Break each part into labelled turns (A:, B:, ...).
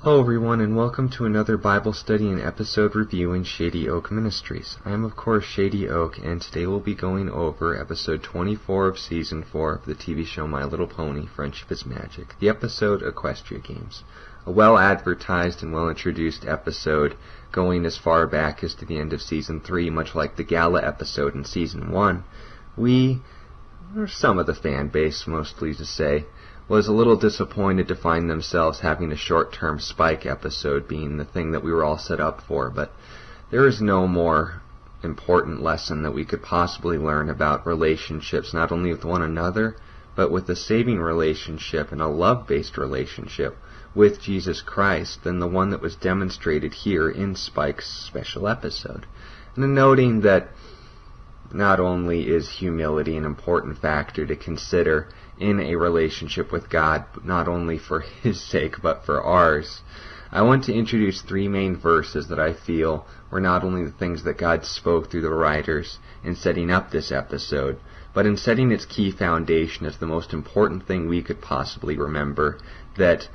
A: Hello everyone, and welcome to another Bible study and episode review in Shady Oak Ministries. I am of course Shady Oak, and today we'll be going over episode 24 of season 4 of the TV show My Little Pony, Friendship is Magic, the episode Equestria Games. A well-advertised and well-introduced episode going as far back as to the end of season 3, much like the gala episode in season 1. Or some of the fan base, mostly to say, was a little disappointed to find themselves having a short-term spike episode being the thing that we were all set up for, but there is no more important lesson that we could possibly learn about relationships, not only with one another, but with a saving relationship and a love-based relationship with Jesus Christ than the one that was demonstrated here in Spike's special episode. And noting that not only is humility an important factor to consider in a relationship with God, not only for His sake, but for ours, I want to introduce 3 main verses that I feel were not only the things that God spoke through the writers in setting up this episode, but in setting its key foundation as the most important thing we could possibly remember, that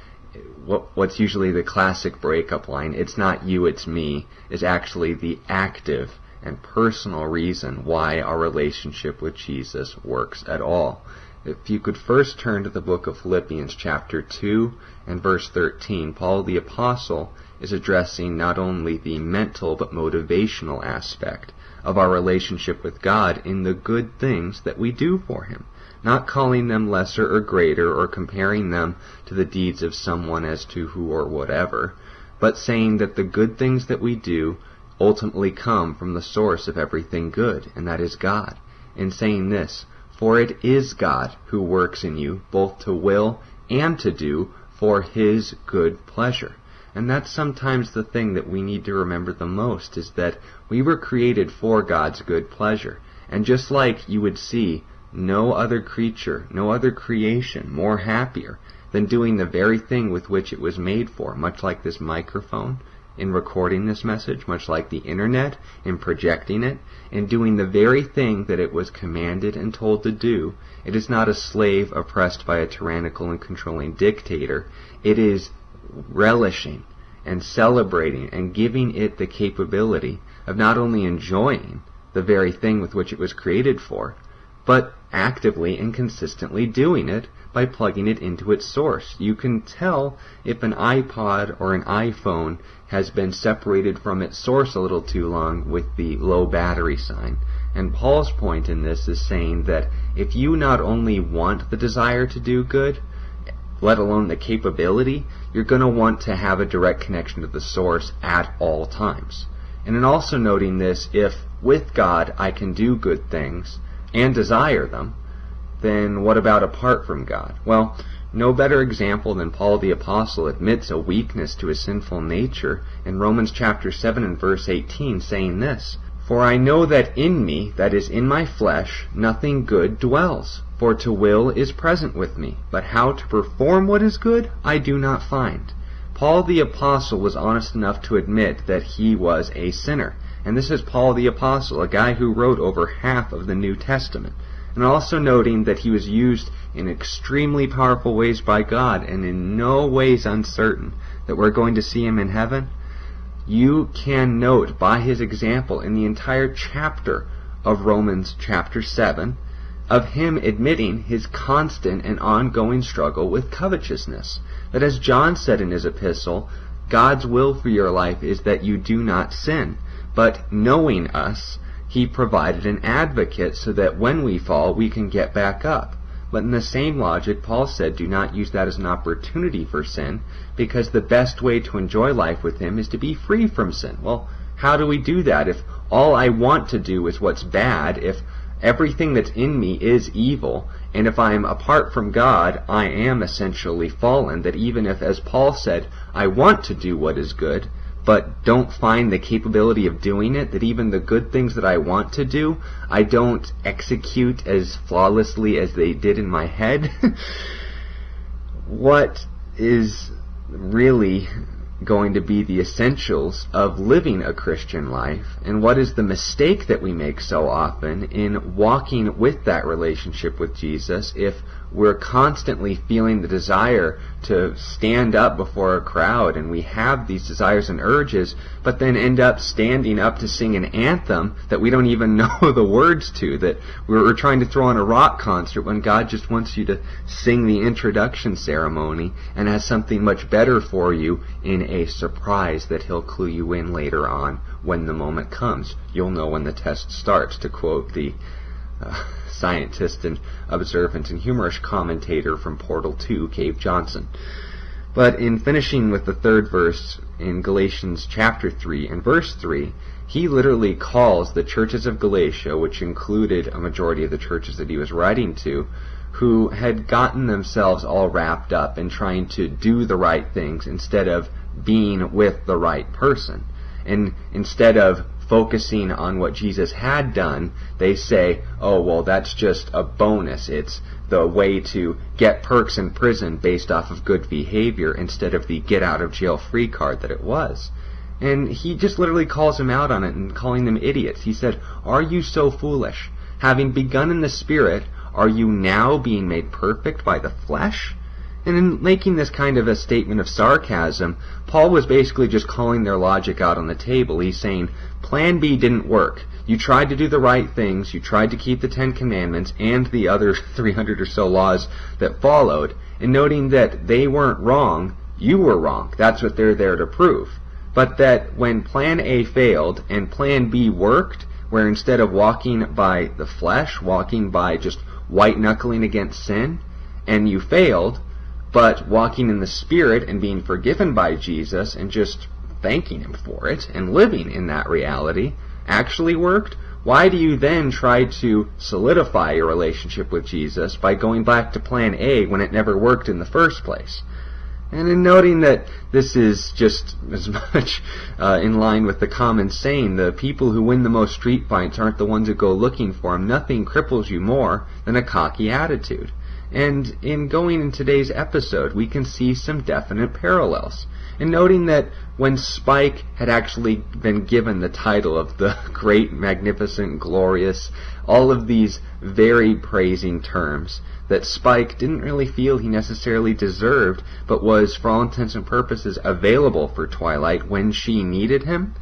A: what's usually the classic breakup line, "It's not you, it's me," is actually the active and personal reason why our relationship with Jesus works at all. If you could first turn to the book of Philippians chapter 2 and verse 13, Paul the Apostle is addressing not only the mental but motivational aspect of our relationship with God in the good things that we do for Him, not calling them lesser or greater or comparing them to the deeds of someone as to who or whatever, but saying that the good things that we do ultimately come from the source of everything good, and that is God. In saying this, "For it is God who works in you, both to will and to do for His good pleasure." And that's sometimes the thing that we need to remember the most, is that we were created for God's good pleasure. And just like you would see no other creature, no other creation more happier than doing the very thing with which it was made for, much like this microphone in recording this message, much like the internet in projecting it, and doing the very thing that it was commanded and told to do. It is not a slave oppressed by a tyrannical and controlling dictator. It is relishing and celebrating and giving it the capability of not only enjoying the very thing with which it was created for, but actively and consistently doing it by plugging it into its source. You can tell if an iPod or an iPhone has been separated from its source a little too long with the low battery sign. And Paul's point in this is saying that if you not only want the desire to do good, let alone the capability, you're going to want to have a direct connection to the source at all times. And in also noting this, if with God I can do good things and desire them, then what about apart from God? Well, no better example than Paul the Apostle admits a weakness to his sinful nature in Romans chapter 7 and verse 18, saying this, "For I know that in me, that is in my flesh, nothing good dwells. For to will is present with me, but how to perform what is good I do not find." Paul the Apostle was honest enough to admit that he was a sinner. And this is Paul the Apostle, a guy who wrote over half of the New Testament. And also noting that he was used in extremely powerful ways by God, and in no ways uncertain that we're going to see him in heaven, you can note by his example in the entire chapter of Romans chapter 7 of him admitting his constant and ongoing struggle with covetousness. That, as John said in his epistle, God's will for your life is that you do not sin. But knowing us, He provided an advocate so that when we fall, we can get back up. But in the same logic, Paul said, do not use that as an opportunity for sin, because the best way to enjoy life with Him is to be free from sin. Well, how do we do that if all I want to do is what's bad, if everything that's in me is evil, and if I am apart from God, I am essentially fallen, that even if, as Paul said, I want to do what is good, but don't find the capability of doing it, that even the good things that I want to do, I don't execute as flawlessly as they did in my head. What is really going to be the essentials of living a Christian life, and what is the mistake that we make so often in walking with that relationship with Jesus if we're constantly feeling the desire to stand up before a crowd, and we have these desires and urges, but then end up standing up to sing an anthem that we don't even know the words to, that we're trying to throw on a rock concert when God just wants you to sing the introduction ceremony and has something much better for you in a surprise that He'll clue you in later on when the moment comes. You'll know when the test starts, to quote the scientist and observant and humorous commentator from Portal 2, Cave Johnson. But in finishing with the third verse in Galatians chapter 3 and verse 3, he literally calls the churches of Galatia, which included a majority of the churches that he was writing to, who had gotten themselves all wrapped up in trying to do the right things instead of being with the right person. And instead of focusing on what Jesus had done, they say, oh, well, that's just a bonus. It's the way to get perks in prison based off of good behavior instead of the get-out-of-jail-free card that it was. And he just literally calls them out on it and calling them idiots. He said, are you so foolish? Having begun in the Spirit, are you now being made perfect by the flesh? And in making this kind of a statement of sarcasm, Paul was basically just calling their logic out on the table. He's saying, Plan B didn't work. You tried to do the right things, you tried to keep the 10 Commandments and the other 300 or so laws that followed, and noting that they weren't wrong, you were wrong. That's what they're there to prove. But that when Plan A failed and Plan B worked, where instead of walking by the flesh, walking by just white-knuckling against sin, and you failed, but walking in the Spirit and being forgiven by Jesus and just thanking Him for it and living in that reality actually worked, why do you then try to solidify your relationship with Jesus by going back to Plan A when it never worked in the first place? And in noting that this is just as much in line with the common saying, the people who win the most street fights aren't the ones who go looking for them. Nothing cripples you more than a cocky attitude. And in going in today's episode, we can see some definite parallels. And noting that when Spike had actually been given the title of the great, magnificent, glorious, all of these very praising terms, that Spike didn't really feel he necessarily deserved, but was, for all intents and purposes, available for Twilight when she needed him,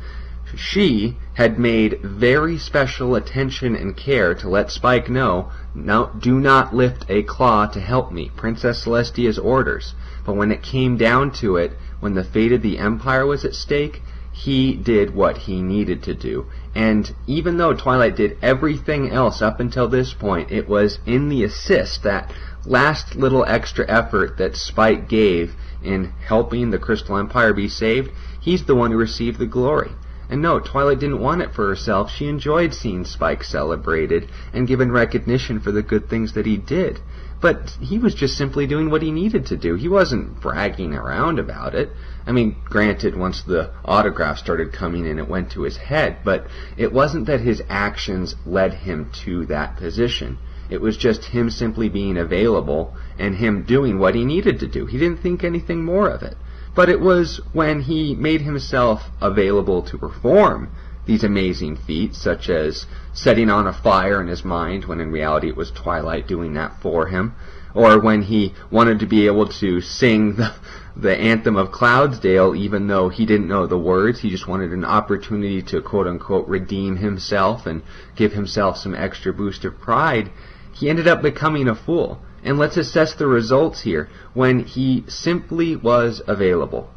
A: she had made very special attention and care to let Spike know, no, do not lift a claw to help me, Princess Celestia's orders. But when it came down to it, when the fate of the Empire was at stake, he did what he needed to do. And even though Twilight did everything else up until this point, it was in the assist, that last little extra effort that Spike gave in helping the Crystal Empire be saved, he's the one who received the glory. And no, Twilight didn't want it for herself. She enjoyed seeing Spike celebrated and given recognition for the good things that he did. But he was just simply doing what he needed to do. He wasn't bragging around about it. I mean, granted, once the autograph started coming in, it went to his head, but it wasn't that his actions led him to that position. It was just him simply being available and him doing what he needed to do. He didn't think anything more of it. But it was when he made himself available to perform these amazing feats, such as setting on a fire in his mind, when in reality it was Twilight doing that for him, or when he wanted to be able to sing the anthem of Cloudsdale even though he didn't know the words. He just wanted an opportunity to quote-unquote redeem himself and give himself some extra boost of pride. He ended up becoming a fool. And let's assess the results here. When he simply was available,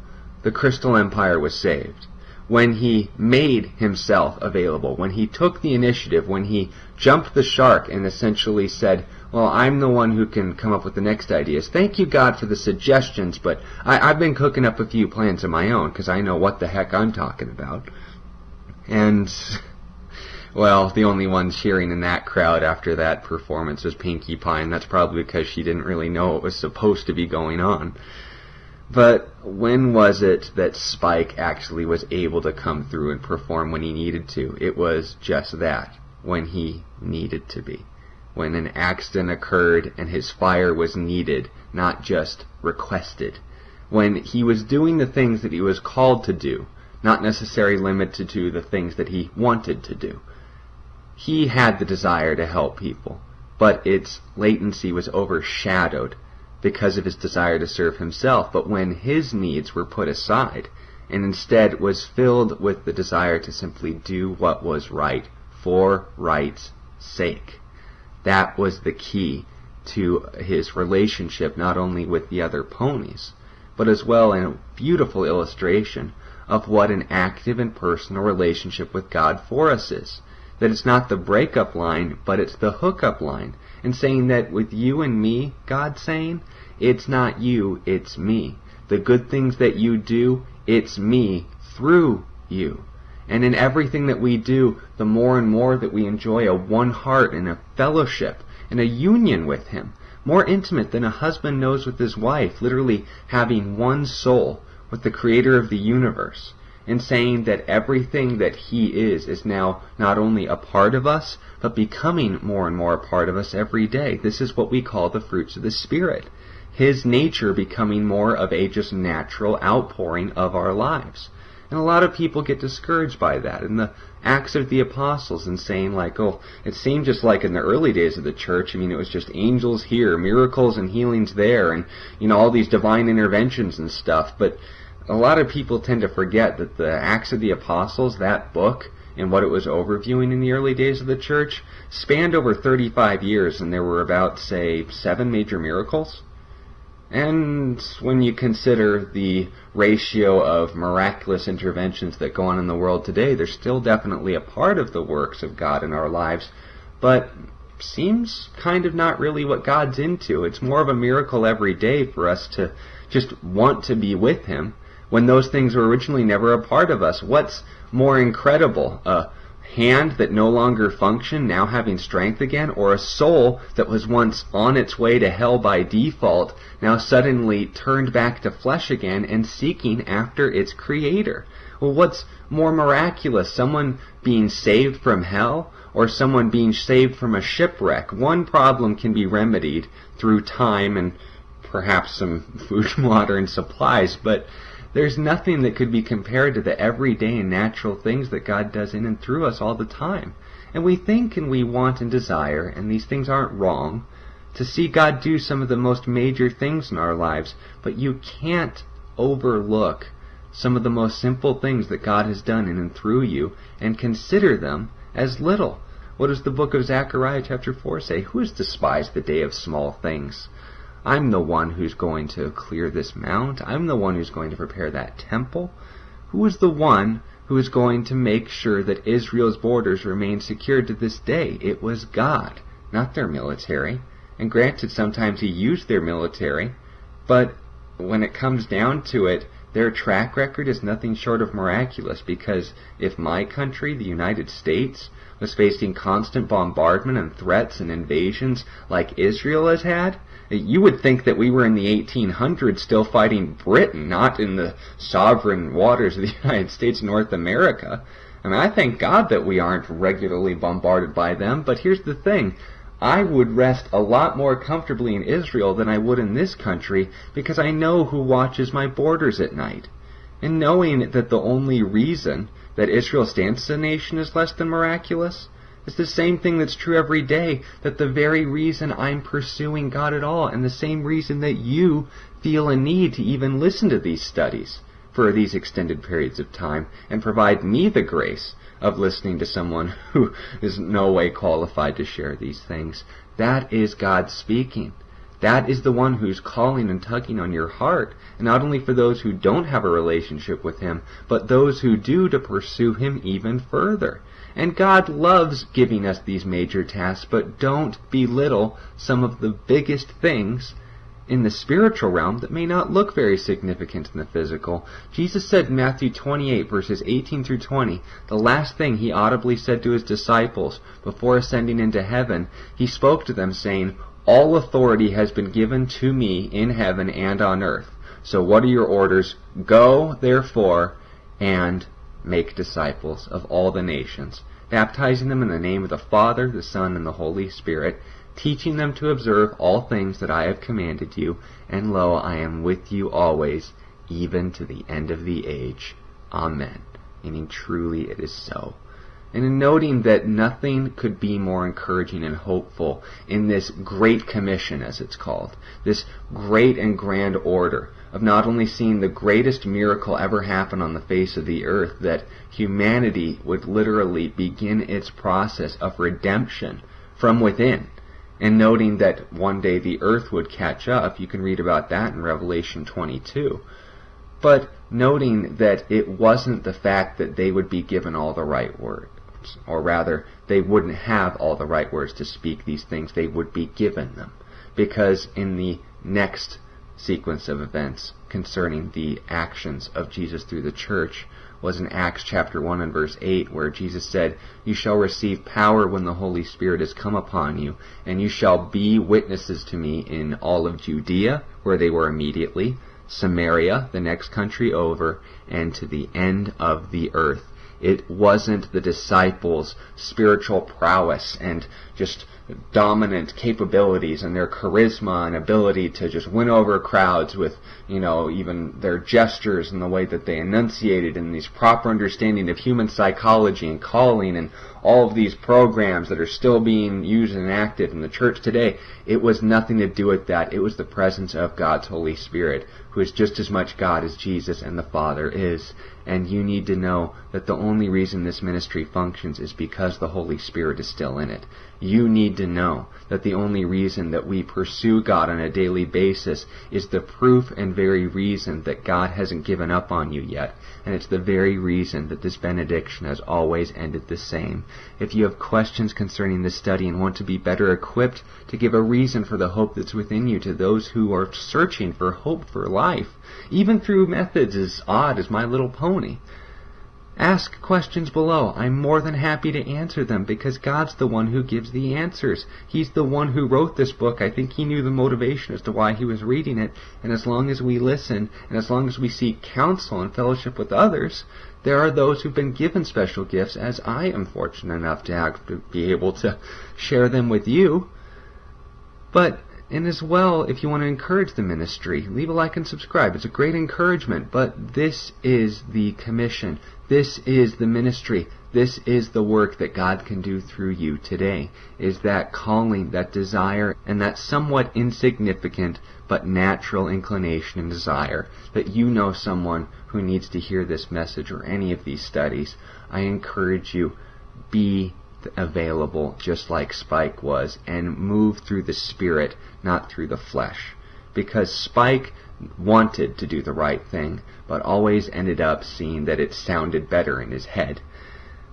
A: the Crystal Empire was saved. When he made himself available, when he took the initiative, when he jumped the shark and essentially said, well, I'm the one who can come up with the next ideas. Thank you, God, for the suggestions, but I've been cooking up a few plans of my own because I know what the heck I'm talking about. And well, the only one cheering in that crowd after that performance was Pinkie Pie, and that's probably because she didn't really know what was supposed to be going on. But when was it that Spike actually was able to come through and perform when he needed to? It was just that, when he needed to be. When an accident occurred and his fire was needed, not just requested. when he was doing the things that he was called to do, not necessarily limited to the things that he wanted to do. He had the desire to help people, but its latency was overshadowed because of his desire to serve himself. But when his needs were put aside, and instead was filled with the desire to simply do what was right for right's sake, that was the key to his relationship, not only with the other ponies, but as well in a beautiful illustration of what an active and personal relationship with God for us is. That it's not the breakup line, but it's the hookup line. And saying that with you and me, God's saying, it's not you, it's me. The good things that you do, it's me through you. And in everything that we do, the more and more that we enjoy a one heart and a fellowship and a union with Him, more intimate than a husband knows with his wife, literally having one soul with the Creator of the universe, and saying that everything that He is now not only a part of us, but becoming more and more a part of us every day. This is what we call the fruits of the Spirit. His nature becoming more of a just natural outpouring of our lives. And a lot of people get discouraged by that in the Acts of the Apostles, and saying like, oh, it seemed just like in the early days of the church, I mean, it was just angels here, miracles and healings there, and, all these divine interventions and stuff. But a lot of people tend to forget that the Acts of the Apostles, that book, and what it was overviewing in the early days of the church, spanned over 35 years, and there were about, say, 7 major miracles. And when you consider the ratio of miraculous interventions that go on in the world today, they're still definitely a part of the works of God in our lives, but seems kind of not really what God's into. It's more of a miracle every day for us to just want to be with Him when those things were originally never a part of us. What's more incredible? A hand that no longer functioned now having strength again, or a soul that was once on its way to hell by default now suddenly turned back to flesh again and seeking after its Creator? Well, what's more miraculous, someone being saved from hell or someone being saved from a shipwreck? One problem can be remedied through time and perhaps some food and water and supplies, but there's nothing that could be compared to the everyday and natural things that God does in and through us all the time. And we think and we want and desire, and these things aren't wrong, to see God do some of the most major things in our lives, but you can't overlook some of the most simple things that God has done in and through you and consider them as little. What does the book of Zechariah chapter 4 say? Who has despised the day of small things? I'm the one who's going to clear this mount. I'm the one who's going to prepare that temple. Who is the one who is going to make sure that Israel's borders remain secure to this day? It was God, not their military. And granted, sometimes He used their military, but when it comes down to it, their track record is nothing short of miraculous, because if my country, the United States, was facing constant bombardment and threats and invasions like Israel has had, you would think that we were in the 1800s still fighting Britain, not in the sovereign waters of the United States of North America. I mean, I thank God that we aren't regularly bombarded by them, but here's the thing. I would rest a lot more comfortably in Israel than I would in this country, because I know who watches my borders at night. And knowing that the only reason that Israel stands as a nation is less than miraculous, it's the same thing that's true every day, that the very reason I'm pursuing God at all, and the same reason that you feel a need to even listen to these studies for these extended periods of time, and provide me the grace of listening to someone who is no way qualified to share these things. That is God speaking. That is the one who's calling and tugging on your heart, and not only for those who don't have a relationship with Him, but those who do, to pursue Him even further. And God loves giving us these major tasks, but don't belittle some of the biggest things in the spiritual realm that may not look very significant in the physical. Jesus said in Matthew 28, verses 18 through 20, the last thing He audibly said to His disciples before ascending into heaven, He spoke to them saying, "All authority has been given to me in heaven and on earth. So what are your orders? Go, therefore, and make disciples of all the nations, baptizing them in the name of the Father, the Son, and the Holy Spirit, teaching them to observe all things that I have commanded you, and lo, I am with you always, even to the end of the age. Amen. Meaning truly it is so. And in noting that nothing could be more encouraging and hopeful in this Great Commission, as it's called, this great and grand order of not only seeing the greatest miracle ever happen on the face of the earth, that humanity would literally begin its process of redemption from within, and noting that one day the earth would catch up. You can read about that in Revelation 22. But noting that it wasn't the fact that they would be given all the right words, or rather, they wouldn't have all the right words to speak these things, they would be given them. Because in the next sequence of events concerning the actions of Jesus through the church was in Acts chapter 1 and verse 8, where Jesus said, "You shall receive power when the Holy Spirit has come upon you, and you shall be witnesses to me in all of Judea," where they were immediately, Samaria, the next country over, and to the end of the earth. It wasn't the disciples' spiritual prowess and just dominant capabilities and their charisma and ability to just win over crowds with, even their gestures and the way that they enunciated and these proper understanding of human psychology and calling and all of these programs that are still being used and active in the church today. It was nothing to do with that. It was the presence of God's Holy Spirit, who is just as much God as Jesus and the Father is. And you need to know that the only reason this ministry functions is because the Holy Spirit is still in it. You need to know that the only reason that we pursue God on a daily basis is the proof and very reason that God hasn't given up on you yet. And it's the very reason that this benediction has always ended the same. If you have questions concerning this study and want to be better equipped to give a reason for the hope that's within you to those who are searching for hope for life, even through methods as odd as My Little Pony, ask questions below. I'm more than happy to answer them, because God's the one who gives the answers. He's the one who wrote this book. I think He knew the motivation as to why He was reading it. And as long as we listen, and as long as we seek counsel and fellowship with others, there are those who've been given special gifts, as I am fortunate enough to be able to share them with you. And as well, if you want to encourage the ministry, leave a like and subscribe. It's a great encouragement. But this is the commission. This is the ministry. This is the work that God can do through you today, is that calling, that desire, and that somewhat insignificant but natural inclination and desire that you know someone who needs to hear this message or any of these studies. I encourage you, be available just like Spike was, and move through the Spirit, not through the flesh. Because Spike wanted to do the right thing, but always ended up seeing that it sounded better in his head.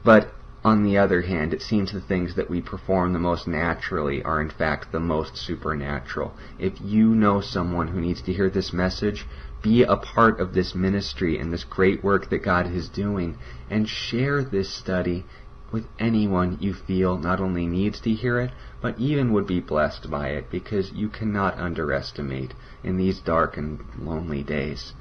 A: But on the other hand, it seems the things that we perform the most naturally are in fact the most supernatural. If you know someone who needs to hear this message, be a part of this ministry and this great work that God is doing, and share this study with anyone you feel not only needs to hear it, but even would be blessed by it, because you cannot underestimate in these dark and lonely days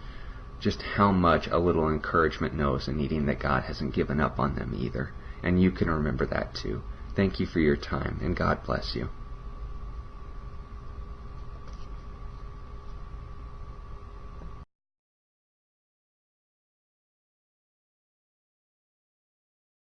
A: just how much a little encouragement knows, and needing that God hasn't given up on them either. And you can remember that too. Thank you for your time, and God bless you.